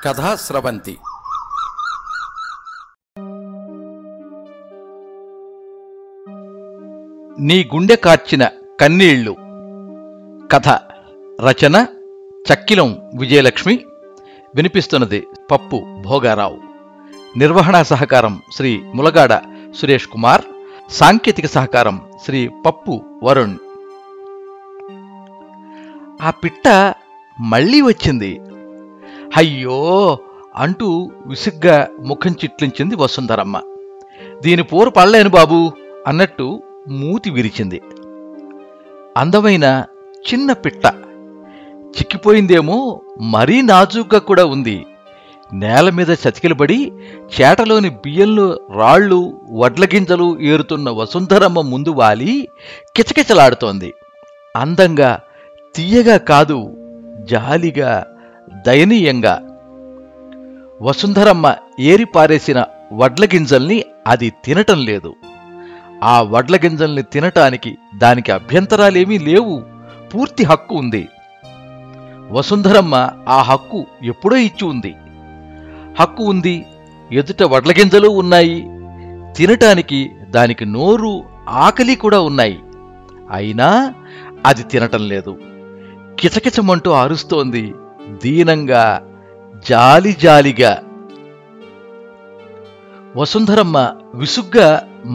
కథా స్రవంతి. నీ గుండె కార్చిన కన్నీళ్లు. కథ రచన చక్కిలం విజయలక్ష్మి. వినిపిస్తున్నది పప్పు భోగారావు. నిర్వహణా సహకారం శ్రీ ములగాడ సురేష్ కుమార్. సాంకేతిక సహకారం శ్రీ పప్పు వరుణ్. ఆ పిట్ట మళ్లీ వచ్చింది. అయ్యో అంటూ విసుగ్గా ముఖం చిట్లించింది వసుంధరమ్మ. దీని పోరు పడలేను బాబూ అన్నట్టు మూతి విరిచింది. అందమైన చిన్న పిట్ట. చిక్కిపోయిందేమో, మరీ నాజూగ్గా కూడా ఉంది. నేల మీద చతికిలబడి చేటలోని బియ్యంలో రాళ్ళు వడ్లగింజలు ఏరుతున్న వసుంధరమ్మ ముందు వాలి కిచకిచలాడుతోంది. అందంగా, తీయగా కాదు, జాలిగా, దయనీయంగా. వసుంధరమ్మ ఏరిపారేసిన వడ్లగింజల్ని అది తినటం లేదు. ఆ వడ్లగింజల్ని తినటానికి దానికి అభ్యంతరాలేమీ లేవు. పూర్తి హక్కు ఉంది. వసుంధరమ్మ ఆ హక్కు ఎప్పుడో ఇచ్చి ఉంది. హక్కు ఉంది, ఎదుట వడ్లగింజలు ఉన్నాయి, తినటానికి దానికి నోరు, ఆకలి కూడా ఉన్నాయి. అయినా అది తినటం లేదు. కిచకిచమంటూ అరుస్తోంది, దీనంగా, జాలిజాలిగా. వసుంధరమ్మ విసుగ్గా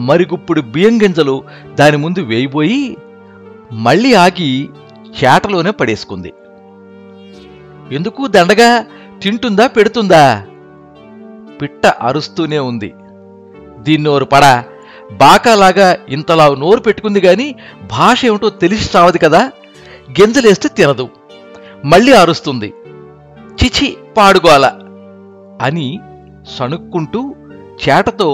మరిగుప్పుడు బియ్యం గింజలు దాని ముందు వేయిపోయి మళ్లీ ఆగి చేటలోనే పడేసుకుంది. ఎందుకు దండగా, తింటుందా పెడుతుందా? పిట్ట అరుస్తూనే ఉంది. దీన్నోరు పడా, బాకాలాగా ఇంతలా నోరు పెట్టుకుంది గాని భాష ఏమిటో తెలిసి చావదు కదా. గింజలేస్తే తినదు, మళ్లీ అరుస్తుంది. చిచి పాడుగోల అని సణుక్కుంటూ చేటతో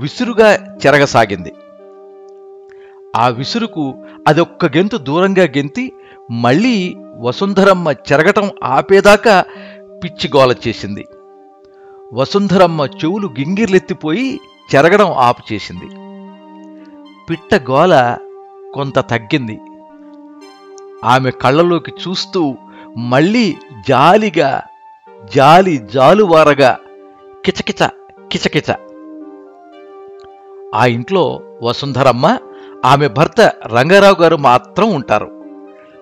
విసురుగా చెరగసాగింది. ఆ విసురుకు అదొక్క గెంతు దూరంగా గెంతి మళ్లీ వసుంధరమ్మ చెరగటం ఆపేదాకా పిచ్చిగోల చేసింది. వసుంధరమ్మ చెవులు గింగిర్లెత్తిపోయి చెరగడం ఆపు చేసింది. పిట్ట గోల కొంత తగ్గింది. ఆమె కళ్ళలోకి చూస్తూ మళ్లీ జాలిగా, జాలువారగా కిచకిచ కిచకిచ. ఆ ఇంట్లో వసుంధరమ్మ, ఆమె భర్త రంగారావు గారు మాత్రం ఉంటారు.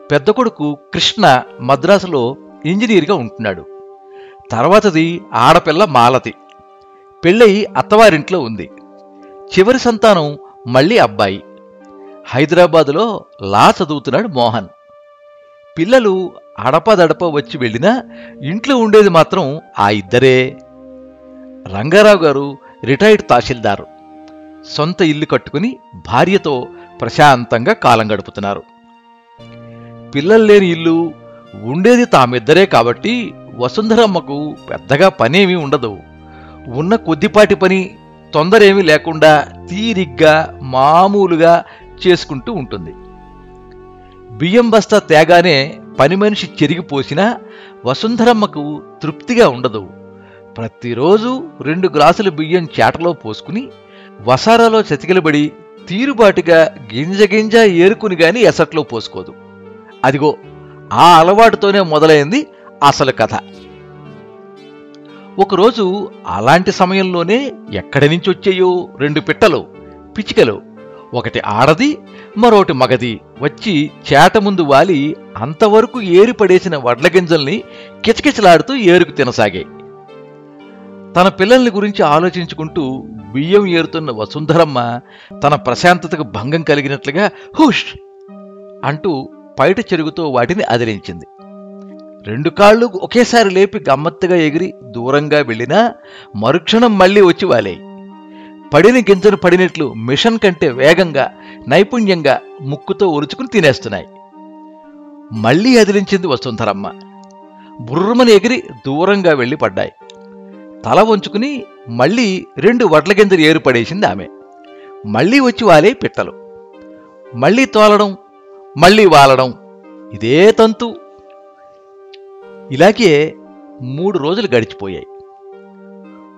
పెద్ద కొడుకు కృష్ణ మద్రాసులో ఇంజనీర్గా ఉంటున్నాడు. తర్వాతది ఆడపిల్ల మాలతి. పెళ్ళయి అత్తవారింట్లో ఉంది. చివరి సంతానం మళ్లీ అబ్బాయి. హైదరాబాదులో లా చదువుతున్నాడు మోహన్. పిల్లలు అడపదడప వచ్చి వెళ్ళినా ఇంట్లో ఉండేది మాత్రం ఆ ఇద్దరే. రంగారావు గారు రిటైర్డ్ తహసీల్దారు. సొంత ఇల్లు కట్టుకుని భార్యతో ప్రశాంతంగా కాలం గడుపుతున్నారు. పిల్లల్లేని ఇల్లు, ఉండేది తామిద్దరే కాబట్టి వసుంధరమ్మకు పెద్దగా పనేమీ ఉండదు. ఉన్న కొద్దిపాటి పని తొందరేమీ లేకుండా తీరిగ్గా మామూలుగా చేసుకుంటూ ఉంటుంది. బియ్యం బస్తా తేగానే పని మనిషి చెరిగిపోసినా వసుంధరమ్మకు తృప్తిగా ఉండదు. ప్రతిరోజు 2 గ్లాసుల బియ్యం చేటలో పోసుకుని వసారాలో చతికిలబడి తీరుబాటుగా గింజ ఏరుకుని గాని ఎసట్లో పోసుకోదు. అదిగో ఆ అలవాటుతోనే మొదలైంది అసలు కథ. ఒకరోజు అలాంటి సమయంలోనే ఎక్కడి నుంచి వచ్చాయో 2 పిట్టలు, పిచ్చికలు, ఒకటి ఆడది, మరోటి మగది వచ్చి చేట ముందు వాలి అంతవరకు ఏరిపడేసిన వడ్లగింజల్ని కిచకిచలాడుతూ ఏరుకు తినసాగాయి. తన పిల్లల్ని గురించి ఆలోచించుకుంటూ బియ్యం ఏరుతున్న వసుంధరమ్మ తన ప్రశాంతతకు భంగం కలిగినట్లుగా హుష్ అంటూ పైట చెరుగుతో వాటిని అదిలించింది. 2 కాళ్ళు ఒకేసారి లేపి గమ్మత్తుగా ఎగిరి దూరంగా వెళ్ళినా మరుక్షణం మళ్లీ వచ్చి వాలాయి. పడిన గింజను పడినట్లు మిషన్ కంటే వేగంగా, నైపుణ్యంగా ముక్కుతో ఒరుచుకుని తినేస్తున్నాయి. మళ్లీ అదిలించింది వసుంధరమ్మ. బుర్రమని ఎగిరి దూరంగా వెళ్లి పడ్డాయి. తల వంచుకుని మళ్లీ 2 వడ్లగింజలు ఏరుపడేసింది ఆమె. మళ్లీ వచ్చి వాలే పిట్టలు. మళ్లీ తోలడం, మళ్లీ వాలడం, ఇదే తంతు. ఇలాగే 3 రోజులు గడిచిపోయాయి.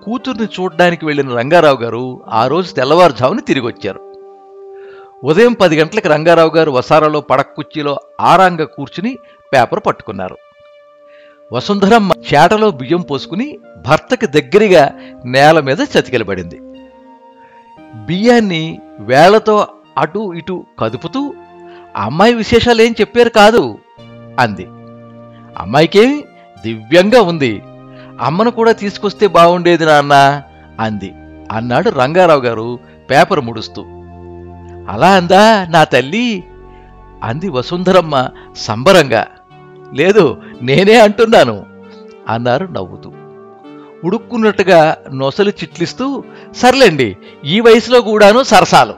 కూతుర్ని చూడ్డానికి వెళ్లిన రంగారావు గారు ఆ రోజు తెల్లవారుజామున తిరిగొచ్చారు. ఉదయం 10 గంటలకు రంగారావు గారు వసారాలో పడక కుర్చీలో ఆరాంగా కూర్చుని పేపర్ పట్టుకున్నారు. వసుంధరమ్మ చేటలో బియ్యం పోసుకుని భర్తకి దగ్గరగా నేల మీద చతికిలబడింది. బియ్యాన్ని వేళ్లతో అటూ ఇటూ కదుపుతూ అమ్మాయి విశేషాలేం చెప్పారు కాదు అంది. అమ్మాయికేమి దివ్యంగా ఉంది, అమ్మను కూడా తీసుకొస్తే బాగుండేది నాన్న అంది అన్నాడు రంగారావు గారు పేపర్ ముడుస్తూ. అలా అందా నా తల్లి అంది వసుంధరమ్మ సంబరంగా. లేదు నేనే అంటున్నాను అన్నారు నవ్వుతూ. ఉడుక్కున్నట్టుగా నొసలు చిట్లిస్తూ సర్లేండి ఈ వయసులో కూడాను సరసాలు.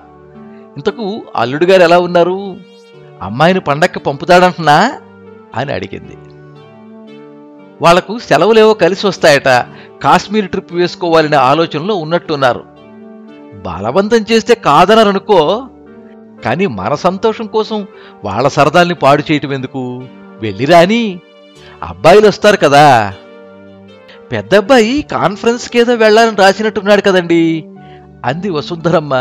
ఇంతకు అల్లుడుగారు ఎలా ఉన్నారు, అమ్మాయిని పండక్కి పంపుతాడంటున్నా అని అడిగింది. వాళ్లకు సెలవులేవో కలిసి వస్తాయట, కాశ్మీర్ ట్రిప్ వేసుకోవాలనే ఆలోచనలో ఉన్నట్టున్నారు. బలవంతం చేస్తే కాదనరనుకో, కానీ మన సంతోషం కోసం వాళ్ల సరదాల్ని పాడు చేయటం ఎందుకు, వెళ్ళిరాని అబ్బాయిలు వస్తారు కదా. పెద్దబ్బాయి కాన్ఫరెన్స్కేదో వెళ్లాలని రాసినట్టున్నాడు కదండి అంది వసుంధరమ్మ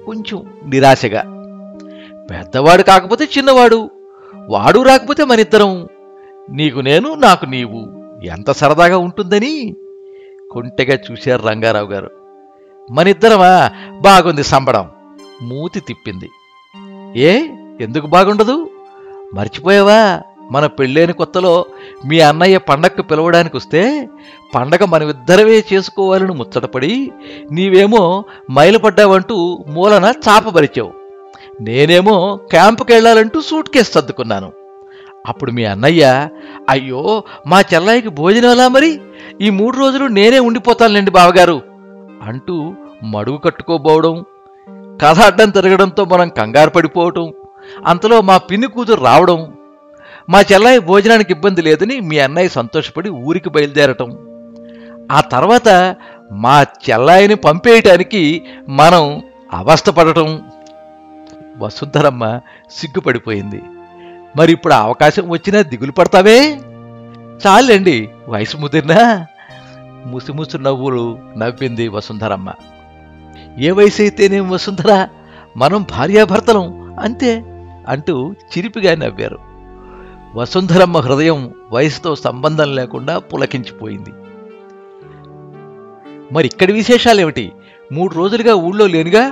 కొంచెం నిరాశగా. పెద్దవాడు కాకపోతే చిన్నవాడు, వాడు రాకపోతే మనిద్దరం, నీకు నేను నాకు నీవు, ఎంత సరదాగా ఉంటుందని కొంటెగా చూశారు రంగారావు గారు. మనిద్దరమా, బాగుంది సంబడం. మూతి తిప్పింది. ఏ ఎందుకు బాగుండదు, మర్చిపోయావా మన పెళ్ళైన కొత్తలో మీ అన్నయ్య పండగకు పిలవడానికి వస్తే పండగ మనమిద్దరమే చేసుకోవాలని ముచ్చటపడి నీవేమో మైలుపడ్డావంటూ మూలన చాపబరిచావు, నేనేమో క్యాంపుకి వెళ్ళాలంటూ సూట్ కేసు సర్దుకున్నాను. అప్పుడు మీ అన్నయ్య అయ్యో మా చెల్లాయికి భోజనాలా, మరి ఈ 3 రోజులు నేనే ఉండిపోతానులేండి బావగారు అంటూ మడుగు కట్టుకోబోవడం, కథ అడ్డం తిరగడంతో మనం కంగారు పడిపోవటం, అంతలో మా పిన్ని కూతురు రావడం, మా చెల్లాయి భోజనానికి ఇబ్బంది లేదని మీ అన్నయ్య సంతోషపడి ఊరికి బయలుదేరటం, ఆ తర్వాత మా చెల్లాయిని పంపేయటానికి మనం అవస్థపడటం. వసుంధరమ్మ సిగ్గుపడిపోయింది. మరి ఇప్పుడు అవకాశం వచ్చినా దిగులు పడతావే, చాలండి వయసు ముదిరినా. ముసిముసు నవ్వులు నవ్వింది వసుంధరమ్మ. ఏ వయసు అయితేనేం వసుంధర, మనం భార్యాభర్తలం అంతే అంటూ చిరిపిగా నవ్వారు. వసుంధరమ్మ హృదయం వయసుతో సంబంధం లేకుండా పులకించిపోయింది. మరి ఇక్కడి విశేషాలేమిటి, 3 రోజులుగా ఊళ్ళో లేనుగా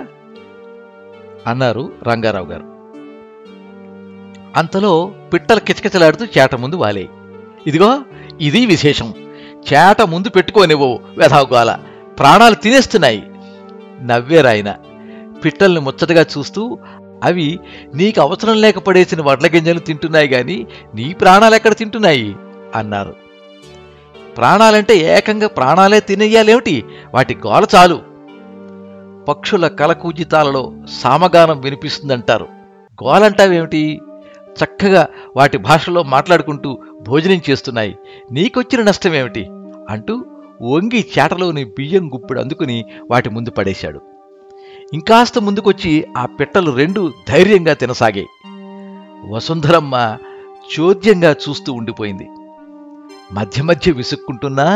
అన్నారు రంగారావు గారు. అంతలో పిట్టలు కిచకిచలాడుతూ చేట ముందు వాలే. ఇదిగో ఇది విశేషం, చేట ముందు పెట్టుకోనివ్వు వెధవగోల, ప్రాణాలు తినేస్తున్నాయి నవ్వేరాయన పిట్టల్ని ముచ్చటగా చూస్తూ. అవి నీకు అవసరం లేక పడేసిన వడ్ల గింజలు తింటున్నాయి గాని నీ ప్రాణాలెక్కడ తింటున్నాయి అన్నారు. ప్రాణాలంటే ఏకంగా ప్రాణాలే తినేయాలేమిటి, వాటి గోల చాలు. పక్షుల కలకూజితాలలో సామగానం వినిపిస్తుందంటారు, గోలంటావేమిటి, చక్కగా వాటి భాషలో మాట్లాడుకుంటూ భోజనం చేస్తున్నాయి, నీకొచ్చిన నష్టమేమిటి అంటూ వంగి చేటలోని బియ్యం గుప్పిడు అందుకుని వాటి ముందు పడేశాడు. ఇంకాస్త ముందుకొచ్చి ఆ పిట్టలు 2 ధైర్యంగా తినసాగాయి. వసుంధరమ్మ చోద్యంగా చూస్తూ ఉండిపోయింది. మధ్య మధ్య విసుక్కుంటున్నా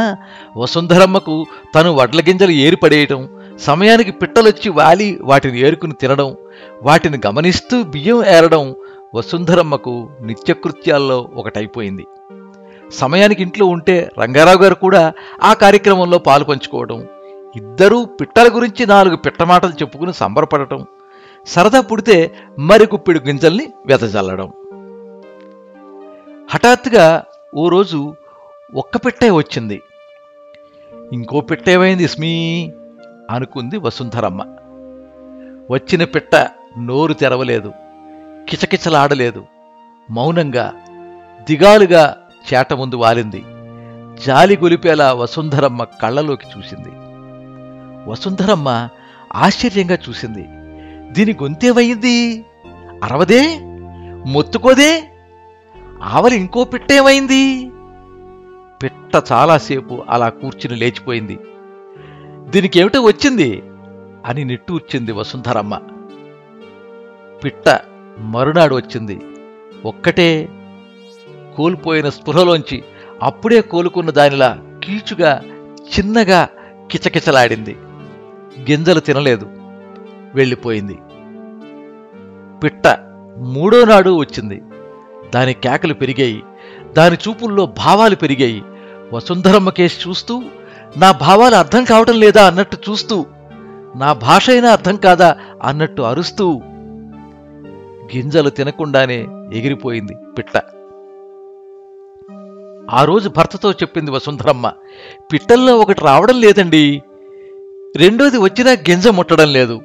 వసుంధరమ్మకు తను వడ్ల గింజలు ఏరిపడేయటం, సమయానికి పిట్టలొచ్చి వాలి వాటిని ఏరుకుని తినడం, వాటిని గమనిస్తూ బియ్యం ఏరడం వసుంధరమ్మకు నిత్యకృత్యాల్లో ఒకటైపోయింది. సమయానికి ఇంట్లో ఉంటే రంగారావు గారు కూడా ఆ కార్యక్రమంలో పాలు పంచుకోవడం, ఇద్దరూ పిట్టల గురించి 4 పిట్టమాటలు చెప్పుకుని సంబరపడటం, సరదా పుడితే మరి గుప్పిడి గింజల్ని వెదజల్లడం. హఠాత్తుగా ఓ రోజు ఒక్క పిట్టే వచ్చింది. ఇంకో పిట్టేమైంది స్మీ అనుకుంది వసుంధరమ్మ. వచ్చిన పిట్ట నోరు తెరవలేదు, కిచకిచలాడలేదు, మౌనంగా దిగాలుగా చేట ముందు వాలింది. జాలి గొలిపేలా వసుంధరమ్మ కళ్ళలోకి చూసింది. వసుంధరమ్మ ఆశ్చర్యంగా చూసింది. దీని గొంతేమయ్యింది, అరవదే, మొత్తుకోదే, ఆవలి ఇంకో పిట్టేమైంది. పిట్ట చాలాసేపు అలా కూర్చుని లేచిపోయింది. దీనికేమిటో వచ్చింది అని నిట్టూర్చింది వసుంధరమ్మ. పిట్ట మరునాడు వచ్చింది. ఒక్కటే కోల్పోయిన స్పృహలోంచి అప్పుడే కోలుకున్న దానిలా కీచుగా చిన్నగా కిచకిచలాడింది. గింజలు తినలేదు, వెళ్ళిపోయింది. పిట్ట 3వ నాడు వచ్చింది. దాని కేకలు పెరిగాయి, దాని చూపుల్లో భావాలు పెరిగాయి. వసుంధరమ్మ కేసు చూస్తూ నా భావాలు అర్థం కావటం లేదా అన్నట్టు చూస్తూ, నా భాష అయినా అర్థం కాదా అన్నట్టు అరుస్తూ గింజలు తినకుండానే ఎగిరిపోయింది పిట్ట. ఆ రోజు భర్తతో చెప్పింది వసుంధరమ్మ, పిట్టల్లో ఒకటి రావడం లేదండి, రెండోది వచ్చినా గింజ ముట్టడం లేదు.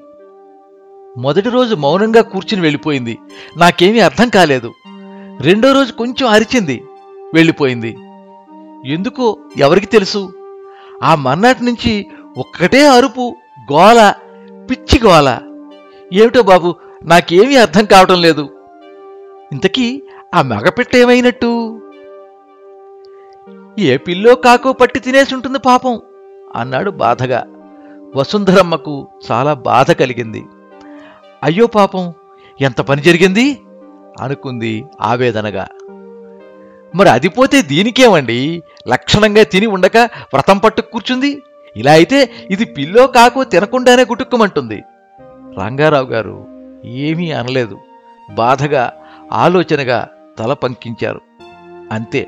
మొదటి రోజు మౌనంగా కూర్చుని వెళ్ళిపోయింది, నాకేమీ అర్థం కాలేదు. రెండో రోజు కొంచెం అరిచింది, వెళ్ళిపోయింది. ఎందుకో ఎవరికి తెలుసు. ఆ మర్నాటి నుంచి ఒక్కటే అరుపు, గోల, పిచ్చి గోల. ఏమిటో బాబు, నాకేమీ అర్థం కావటం లేదు. ఇంతకీ ఆ మగపిట్ట ఏమైనట్టు? ఏ పిల్లో కాకో పట్టి తినేసి ఉంటుంది పాపం అన్నాడు బాధగా. వసుంధరమ్మకు చాలా బాధ కలిగింది. అయ్యో పాపం, ఎంత పని జరిగింది అనుకుంది ఆవేదనగా. మరి అది పోతే దీనికేమండి, లక్షణంగా తిని ఉండక వ్రతం పట్టు కూర్చుంది. ఇలా అయితే ఇది పిల్లో కాకో తినకుండానే గుటుక్కుమంటుంది. రంగారావు గారు ఏమీ అనలేదు, బాధగా ఆలోచనగా తల పంకించారు. అంతే.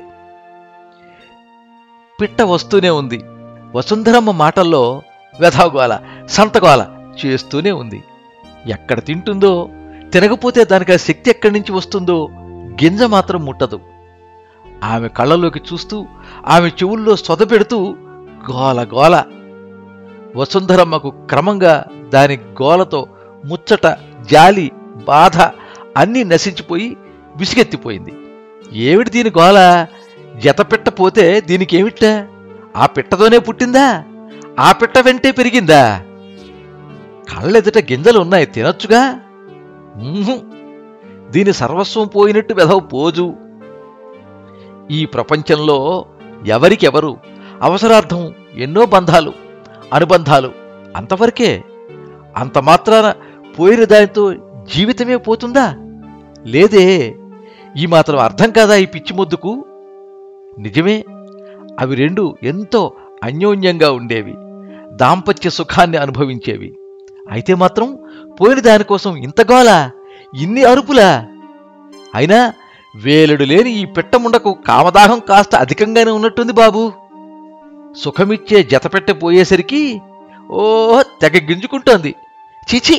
పిట్ట వస్తూనే ఉంది. వసుంధరమ్మ మాటల్లో వెధగోల, సంతగోల చేస్తూనే ఉంది. ఎక్కడ తింటుందో, తినకపోతే దానికి ఆ శక్తి ఎక్కడి నుంచి వస్తుందో గింజ మాత్రం ముట్టదు. ఆమె కళ్ళలోకి చూస్తూ, ఆమె చెవుల్లో సొదపెడుతూ గోల గోల. వసుంధరమ్మకు క్రమంగా దాని గోలతో ముచ్చట, జాలి, బాధ అన్నీ నశించిపోయి విసిగెత్తిపోయింది. ఏమిటి దీని గోల? జతపిట్ట పోతే దీనికేమిట? ఆ పిట్టతోనే పుట్టిందా? ఆ పిట్ట వెంటే పెరిగిందా? కళ్ళెదుట గింజలున్నాయి, తినొచ్చుగా. దీని సర్వస్వం పోయినట్టు వెధవ పోజు. ఈ ప్రపంచంలో ఎవరికెవరు, అవసరార్థం ఎన్నో బంధాలు, అనుబంధాలు, అంతవరకే. అంత మాత్రాన పోయిన దానితో జీవితమే పోతుందా? లేదే. ఈ మాత్రం అర్థం కాదా ఈ పిచ్చి మొద్దుకు? నిజమే, అవి రెండు ఎంతో అన్యోన్యంగా ఉండేవి, దాంపత్య సుఖాన్ని అనుభవించేవి. అయితే మాత్రం పోయిన దానికోసం ఇంతగోలా, ఇన్ని అరుపులా? అయినా వేలుడు లేని ఈ పిట్టముండకు కామదాహం కాస్త అధికంగానే ఉన్నట్టుంది బాబు. సుఖమిచ్చే జతపెట్ట పోయేసరికి ఓహో తెగ గింజుకుంటోంది. చీచి,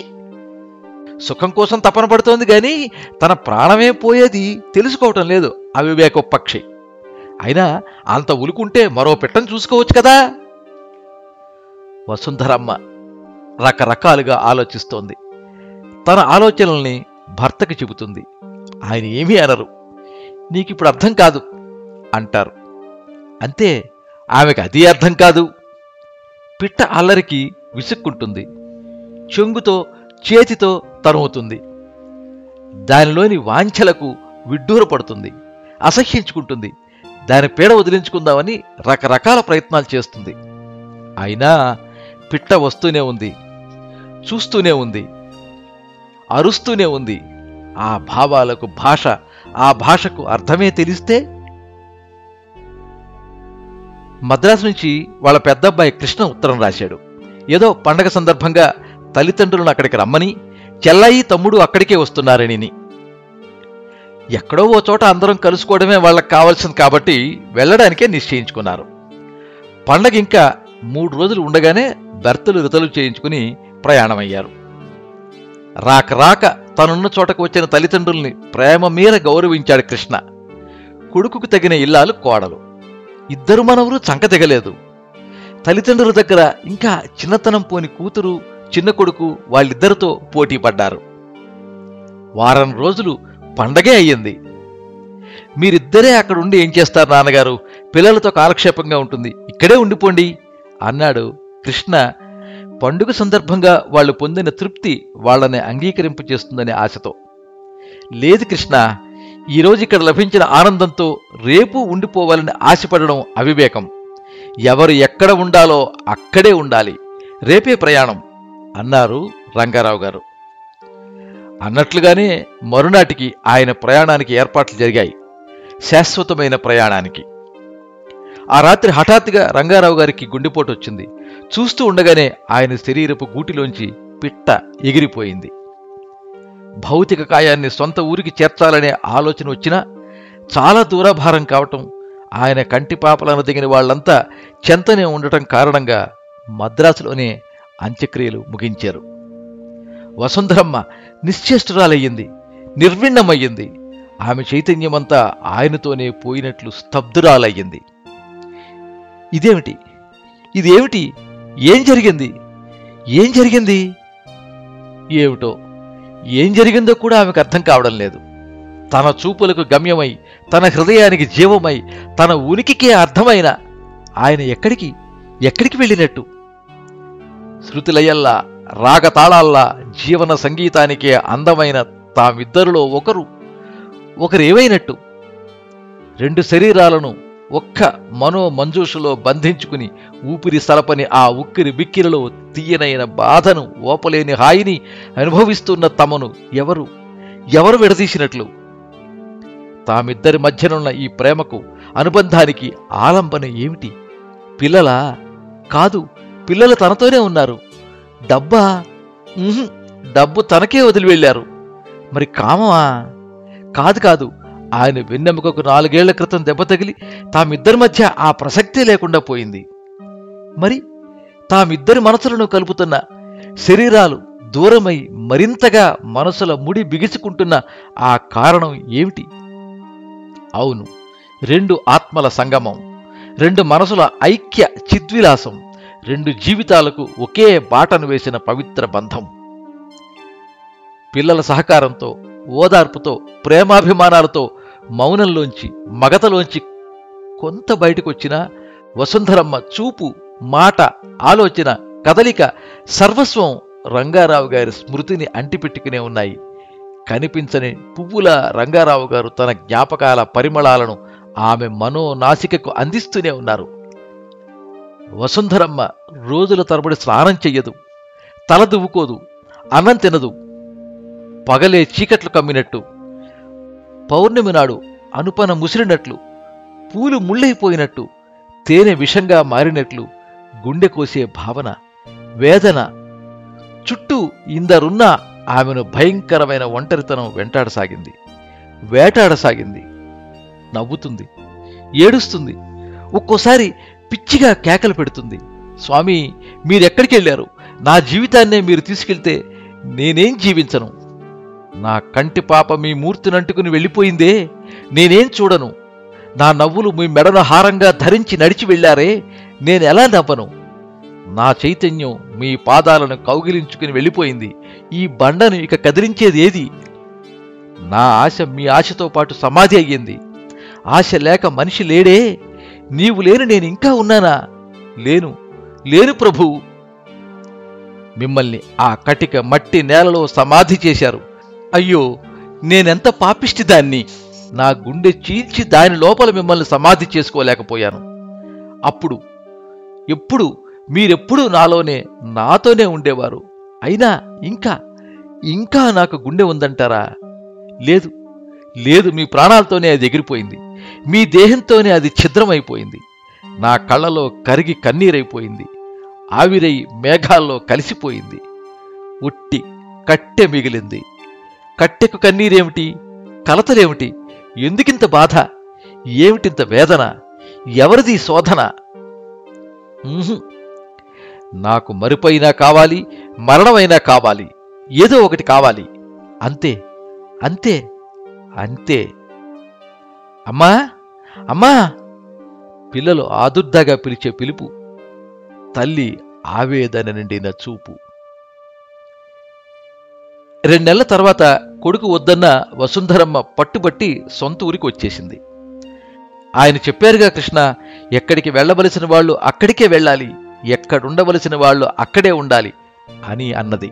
సుఖం కోసం తపన పడుతోంది గాని తన ప్రాణమే పోయేది తెలుసుకోవటం లేదు అవివేక పక్షి. అయినా అంత ఉలుకుంటే మరో పిట్టను చూసుకోవచ్చు కదా. వసుంధరమ్మ రకరకాలుగా ఆలోచిస్తోంది. తన ఆలోచనల్ని భర్తకి చెబుతుంది. ఆయన ఏమీ అనరు. నీకిప్పుడు అర్థం కాదు అంటారు. అంతే, ఆమెకు అది అర్థం కాదు. పిట్ట అల్లరికి విసుక్కుంటుంది, చెంగుతో చేతితో తరుముతుంది, దానిలోని వాంఛలకు విడ్డూరపడుతుంది, అసహ్యించుకుంటుంది, దాని పీడ వదిలించుకుందామని రకరకాల ప్రయత్నాలు చేస్తుంది. అయినా పిట్ట వస్తూనే ఉంది, చూస్తూనే ఉంది, అరుస్తూనే ఉంది. ఆ భావాలకు భాష, ఆ భాషకు అర్థమే తెలిస్తే. మద్రాసు నుంచి వాళ్ళ పెద్దబ్బాయి కృష్ణ ఉత్తరం రాశాడు. ఏదో పండగ సందర్భంగా తల్లిదండ్రులను అక్కడికి రమ్మని, చెల్లయి తమ్ముడు అక్కడికే వస్తున్నారని. ఎక్కడో ఓ చోట అందరం కలుసుకోవడమే వాళ్ళకి కావాల్సింది కాబట్టి వెళ్లడానికే నిశ్చయించుకున్నారు. పండగ ఇంకా 3 రోజులు ఉండగానే బెర్తలు రితలు చేయించుకుని ప్రయాణమయ్యారు. రాక రాక తనున్న చోటకు వచ్చిన తల్లిదండ్రుల్ని ప్రేమ మీర గౌరవించాడు కృష్ణ. కొడుకుకు తగిన ఇల్లాలు కోడలు, ఇద్దరు మనవరు చంక దిగలేదు. తల్లిదండ్రుల దగ్గర ఇంకా చిన్నతనం పోని కూతురు, చిన్న కొడుకు వాళ్ళిద్దరితో పోటీ పడ్డారు. వారం రోజులు పండగే అయ్యింది. మీరిద్దరే అక్కడుండి ఏం చేస్తారు నాన్నగారు, పిల్లలతో కాలక్షేపంగా ఉంటుంది, ఇక్కడే ఉండిపోండి అన్నాడు కృష్ణ. పండుగ సందర్భంగా వాళ్ళు పొందిన తృప్తి వాళ్లని అంగీకరింపు చేస్తుందనే ఆశతో. లేదు కృష్ణ, ఈరోజు ఇక్కడ లభించిన ఆనందంతో రేపు ఉండిపోవాలని ఆశపడడం అవివేకం. ఎవరు ఎక్కడ ఉండాలో అక్కడే ఉండాలి, రేపే ప్రయాణం అన్నారు రంగారావు గారు. అన్నట్లుగానే మరునాటికి ఆయన ప్రయాణానికి ఏర్పాట్లు జరిగాయి, శాశ్వతమైన ప్రయాణానికి. ఆ రాత్రి హఠాత్తుగా రంగారావు గారికి గుండెపోటు వచ్చింది. చూస్తూ ఉండగానే ఆయన శరీరపు గూటిలోంచి పిట్ట ఎగిరిపోయింది. భౌతిక కాయాన్ని సొంత ఊరికి చేర్చాలనే ఆలోచన వచ్చినా చాలా దూరాభారం కావటం ఆయన కంటిపాపలను దిగిన వాళ్లంతా చెంతనే ఉండటం కారణంగా మద్రాసులోనే అంత్యక్రియలు ముగించారు. వసుంధరమ్మ నిశ్చేష్టురాలయ్యింది, నిర్విణ్ణమయ్యింది. ఆమె చైతన్యమంతా ఆయనతోనే పోయినట్లు స్తబ్దురాలయ్యింది. ఇదేమిటి? ఏం జరిగింది? ఏమిటో ఏం జరిగిందో కూడా ఆమెకు అర్థం కావడం లేదు. తన చూపులకు గమ్యమై, తన హృదయానికి జీవమై, తన ఉనికికే అర్థమైన ఆయన ఎక్కడికి వెళ్ళినట్టు? శృతిలయల్లా, రాగతాళాల్లా, జీవన సంగీతానికే అందమైన తామిద్దరిలో ఒకరేమైనట్టు? రెండు శరీరాలను ఒక్క మనోమంజూషలో బంధించుకుని ఊపిరి సలపని ఆ ఉక్కిరి బిక్కిరిలో తీయనైన బాధను, ఓపలేని హాయిని అనుభవిస్తున్న తమను ఎవరు విడదీసినట్లు? తామిద్దరి మధ్యనున్న ఈ ప్రేమకు, అనుబంధానికి ఆలంబన ఏమిటి? పిల్లలా? కాదు, పిల్లలు తనతోనే ఉన్నారు. డబ్బా? డబ్బు తనకే వదిలి వెళ్ళారు. మరి కామమా? కాదు, ఆయన వెన్నెముకకు 4 ఏళ్ల క్రితం దెబ్బ తగిలి తామిద్దరి మధ్య ఆ ప్రసక్తే లేకుండా పోయింది. మరి తామిద్దరి మనసులను కలుపుతున్న శరీరాలు దూరమై మరింతగా మనసుల ముడి బిగిసుకుంటున్న ఆ కారణం ఏమిటి? అవును, 2 ఆత్మల సంగమం, 2 మనసుల ఐక్య చిద్విలాసం, 2 జీవితాలకు ఒకే బాటను వేసిన పవిత్ర బంధం. పిల్లల సహకారంతో, ఓదార్పుతో, ప్రేమాభిమానాలతో, మౌనంలోంచి, మగతలోంచి కొంత బయటకొచ్చినా వసుంధరమ్మ చూపు, మాట, ఆలోచన, కదలిక సర్వస్వం రంగారావు గారి స్మృతిని అంటిపెట్టుకునే ఉన్నాయి. కనిపించని పువ్వుల రంగారావు గారు తన జ్ఞాపకాల పరిమళాలను ఆమె మనోనాసికకు అందిస్తూనే ఉన్నారు. వసుంధరమ్మ రోజుల తరబడి స్నానం చెయ్యదు, తల దువ్వుకోదు, అన్నం తినదు. పగలే చీకట్లు కమ్మినట్టు, పౌర్ణమి నాడు అనుపన ముసిరినట్లు, పూలు ముళ్ళైపోయినట్టు, తేనె విషంగా మారినట్లు గుండె కోసే భావన, వేదన. చుట్టూ ఇందరున్నా ఆమెను భయంకరమైన ఒంటరితనం వేటాడసాగింది. నవ్వుతుంది, ఏడుస్తుంది, ఒక్కోసారి పిచ్చిగా కేకలు పెడుతుంది. స్వామి, మీరెక్కడికెళ్ళారు? నా జీవితాన్నే మీరు తీసుకెళ్తే నేనేం జీవించను? నా కంటి పాప మీ మూర్తినంటుకుని వెళ్ళిపోయిందే, నేనేం చూడను? నా నవ్వులు మీ మెడను హారంగా ధరించి నడిచి వెళ్లారే, నేనెలా నవ్వను? నా చైతన్యం మీ పాదాలను కౌగిలించుకుని వెళ్ళిపోయింది. ఈ బండను ఇక కదిలించేది ఏది? నా ఆశ మీ ఆశతో పాటు సమాధి అయ్యింది. ఆశ లేక మనిషి లేడే. నీవు లేని నేనింకా ఉన్నానా? లేను ప్రభూ. మిమ్మల్ని ఆ కటిక మట్టి నేలలో సమాధి చేశారు. అయ్యో, నేనెంత పాపిష్టిదాన్ని! నా గుండె చీల్చి దాని లోపల మిమ్మల్ని సమాధి చేసుకోలేకపోయాను. ఎప్పుడు మీరెప్పుడూ నాతోనే ఉండేవారు. అయినా ఇంకా నాకు గుండె ఉందంటారా? లేదు, మీ ప్రాణాలతోనే అది ఎగిరిపోయింది. మీ దేహంతోనే అది ఛిద్రమైపోయింది. నా కళ్ళలో కరిగి కన్నీరైపోయింది. ఆవిరై మేఘాల్లో కలిసిపోయింది. ఒట్టి కట్టె మిగిలింది. కట్టెకు కన్నీరేమిటి? కలతలేమిటి? ఎందుకింత బాధ? ఏమిటింత వేదన? ఎవరిది శోధన? నాకు మరుపైనా కావాలి, మరణమైనా కావాలి. ఏదో ఒకటి కావాలి. అంతే. అమ్మా! పిల్లలు ఆదుర్దాగా పిలిచే పిలుపు, తల్లి ఆవేదన నిండిన చూపు. 2 నెలల తర్వాత కొడుకు వద్దన్న వసుంధరమ్మ పట్టుబట్టి సొంత ఊరికి వచ్చేసింది. ఆయన చెప్పారుగా కృష్ణ, ఎక్కడికి వెళ్లవలసిన వాళ్ళు అక్కడికే వెళ్ళాలి, ఎక్కడుండవలసిన వాళ్ళు అక్కడే ఉండాలి అని అన్నది.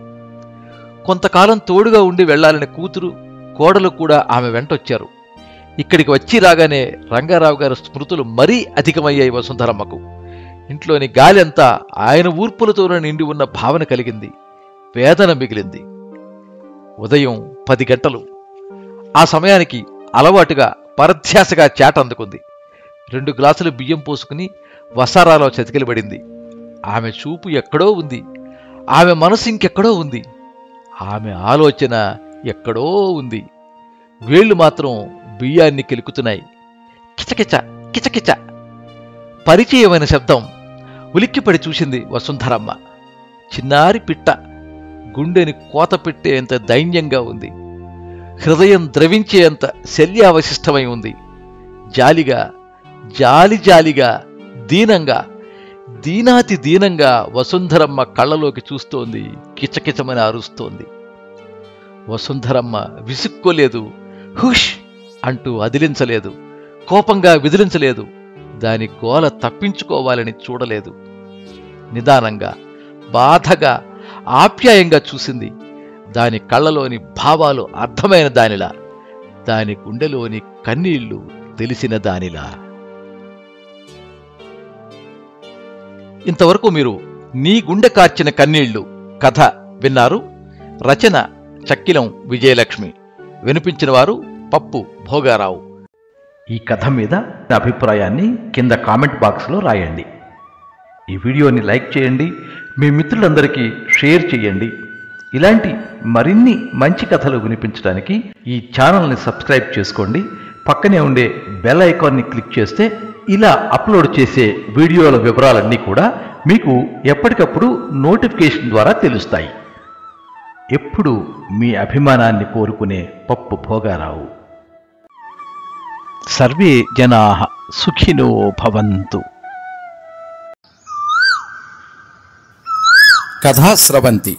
కొంతకాలం తోడుగా ఉండి వెళ్లాలని కూతురు, కోడలు కూడా ఆమె వెంటొచ్చారు. ఇక్కడికి వచ్చి రాగానే రంగారావు గారి స్మృతులు మరీ అధికమయ్యాయి వసుంధరమ్మకు. ఇంట్లోని గాలి అంతా ఆయన ఊర్పులతోనే నిండి ఉన్న భావన కలిగింది. వేదన మిగిలింది. ఉదయం 10 గంటలు. ఆ సమయానికి అలవాటుగా పరధ్యాసగా చేట అందుకుంది. 2 గ్లాసులు బియ్యం పోసుకుని వసారాలో చతికిలబడింది. ఆమె చూపు ఎక్కడో ఉంది, ఆమె మనసు ఇంకెక్కడో ఉంది, ఆమె ఆలోచన ఎక్కడో ఉంది. వేళ్లు మాత్రం బియ్యాన్ని కెలుకుతున్నాయి. కిచకిచ కిచకిచ. పరిచయమైన శబ్దం. ఉలిక్కిపడి చూసింది వసుంధరమ్మ. చిన్నారి పిట్ట గుండెని కోత పెట్టేంత దైన్యంగా ఉంది. హృదయం ద్రవించేంత శల్యావశిష్టమై ఉంది. జాలిగా, జాలిగా, దీనంగా, దీనాతి దీనంగా వసుంధరమ్మ కళ్ళలోకి చూస్తోంది. కిచకిచమని అరుస్తోంది. వసుంధరమ్మ విసుక్కోలేదు, హుష్ అంటూ అదిలించలేదు, కోపంగా విదిలించలేదు, దాని గోల తప్పించుకోవాలని చూడలేదు. నిదానంగా, బాధగా, ఆప్యాయంగా చూసింది. దాని కళ్ళలోని భావాలు అర్థమైన దానిలా, దాని గుండెలోని కన్నీళ్లు తెలిసిన దానిలా. ఇంతవరకు మీరు నీ గుండె కార్చిన కన్నీళ్లు కథ విన్నారు. రచన చక్కిలం విజయలక్ష్మి. వినిపించిన వారు పప్పు భోగారావు. ఈ కథ మీద అభిప్రాయాన్ని కింద కామెంట్ బాక్స్లో రాయండి. ఈ వీడియోని లైక్ చేయండి, మీ మిత్రులందరికీ షేర్ చేయండి. ఇలాంటి మరిన్ని మంచి కథలు వినిపించడానికి ఈ ఛానల్ని సబ్స్క్రైబ్ చేసుకోండి. పక్కనే ఉండే బెల్ ఐకాన్ని క్లిక్ చేస్తే ఇలా అప్లోడ్ చేసే వీడియోల వివరాలన్నీ కూడా మీకు ఎప్పటికప్పుడు నోటిఫికేషన్ ద్వారా తెలుస్తాయి. ఎప్పుడు మీ అభిమానాన్ని కోరుకునే పప్పు భోగారావు. సర్వే జనాః సుఖినో భవంతు. కథా స్రవంతి.